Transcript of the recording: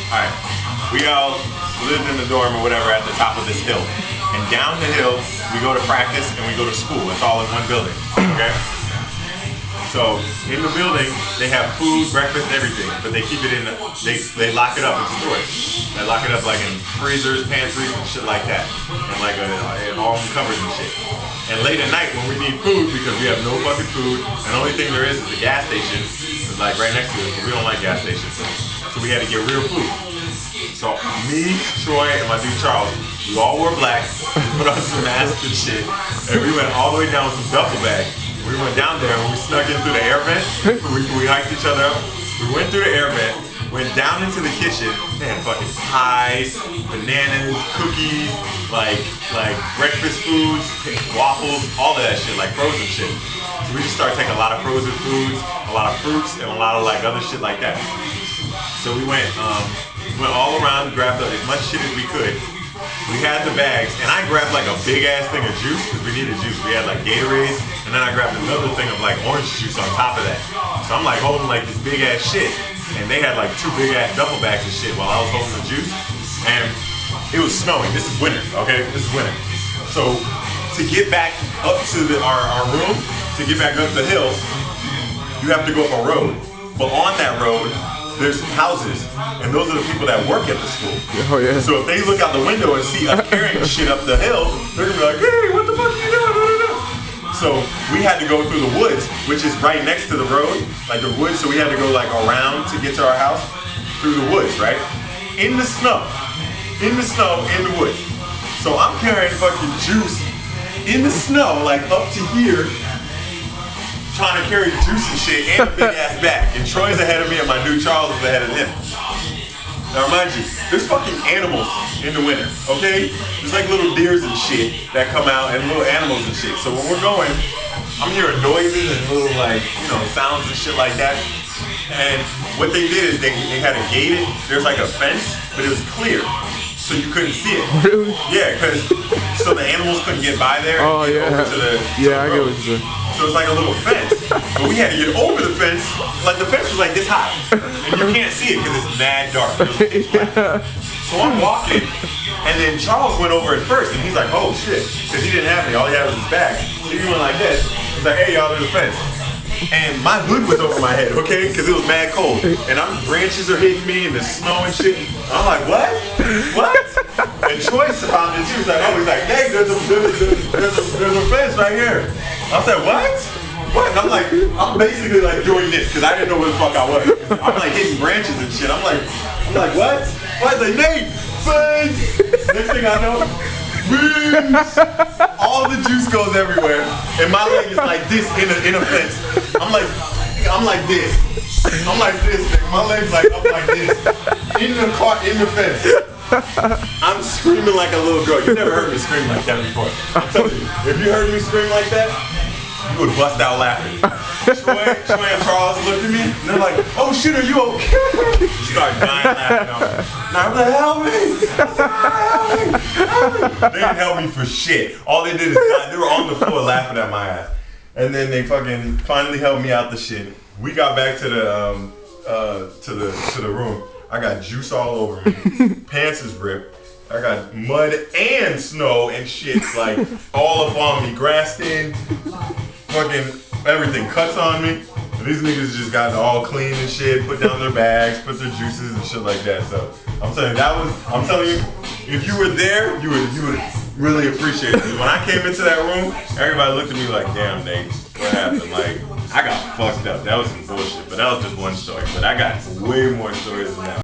Alright, we all lived in the dorm or whatever at the top of this hill. And down the hill, we go to practice and we go to school. It's all in one building, okay? So, in the building, they have food, breakfast, everything. But they keep it in, they lock it up and store it. They lock it up like in freezers, pantries, and shit like that. And like in all cupboards and shit. And late at night when we need food, because we have no fucking food, and the only thing there is a gas station. It's like right next to it, but we don't like gas stations. So we had to get real food. So me, Troy, and my dude Charles, we all wore black, put on some masks and shit, and we went all the way down with some duffel bags. We went down there and we snuck in through the air vent. We hiked each other up. We went through the air vent, went down into the kitchen. They had fucking pies, bananas, cookies, like breakfast foods, waffles, all of that shit, like frozen shit. So we just started taking a lot of frozen foods, a lot of fruits, and a lot of like other shit like that. So we went all around, grabbed up as much shit as we could. We had the bags, and I grabbed like a big ass thing of juice because we needed juice. We had like Gatorade, and then I grabbed another thing of like orange juice on top of that. So I'm like holding like this big ass shit, and they had like 2 big ass duffel bags of shit while I was holding the juice. And it was snowing. This is winter, okay? This is winter. So to get back up to our room, to get back up the hill, you have to go up a road. But on that road, there's houses, and those are the people that work at the school. Oh yeah. So if they look out the window and see us carrying shit up the hill, they're gonna be like, hey, what the fuck are you doing? So we had to go through the woods, which is right next to the road, like the woods. So we had to go like around to get to our house through the woods, right? In the snow, in the woods. So I'm carrying fucking juice in the snow, like up to here, trying to carry juice and shit and a big ass bag. And Troy's ahead of me and my dude Charles is ahead of him. Now remind you, there's fucking animals in the winter, okay? There's like little deers and shit that come out and little animals and shit. So when we're going, I'm hearing noises and little like, you know, sounds and shit like that. And what they did is they had a gated, there's like a fence, but it was clear. So you couldn't see it. Really? Yeah, because so the animals couldn't get by there. Oh and get yeah. over to the Yeah, I get road. what you're saying. So it's like a little fence, but we had to get over the fence. Like the fence was like this high, and you can't see it because it's mad dark. It was pitch black. So I'm walking, and then Charles went over it first, and he's like, "Oh shit," because he didn't have any. All he had was his bag. So he went like this. He's like, "Hey y'all, there's a fence." And my hood was over my head, okay? Because it was mad cold. And branches are hitting me and the snow and shit. I'm like, what? What? And Troy found it too. He's like, oh, he's like, hey, there's a fence right here. I said, what? What? And I'm like, I'm basically like doing this because I didn't know where the fuck I was. I'm like hitting branches and shit. I'm like, what? What? He's like, Nate, fence. Next thing I know, all the juice goes everywhere, and my leg is like this in a fence. I'm like this. I'm like this. My leg's like up like this in the fence. I'm screaming like a little girl. You never heard me scream like that before. I'm telling you, if you heard me scream like that, you would bust out laughing. Troy and Charles looked at me, and they're like, "Oh shit, are you okay?" Start dying laughing. Now I'm like, "Help me! Help me! They didn't help me for shit. All they did is they were on the floor laughing at my ass, and then they fucking finally helped me out the shit. We got back to the room. I got juice all over me. Pants is ripped. I got mud and snow and shit like all up on me. Grass stained. Fucking everything, cuts on me. And these niggas just got all clean and shit, put down their bags, put their juices and shit like that. So I'm telling you, if you were there, you would really appreciate it. When I came into that room, everybody looked at me like, damn Nate, what happened? Like, I got fucked up. That was some bullshit, but that was just one story. But I got way more stories than that.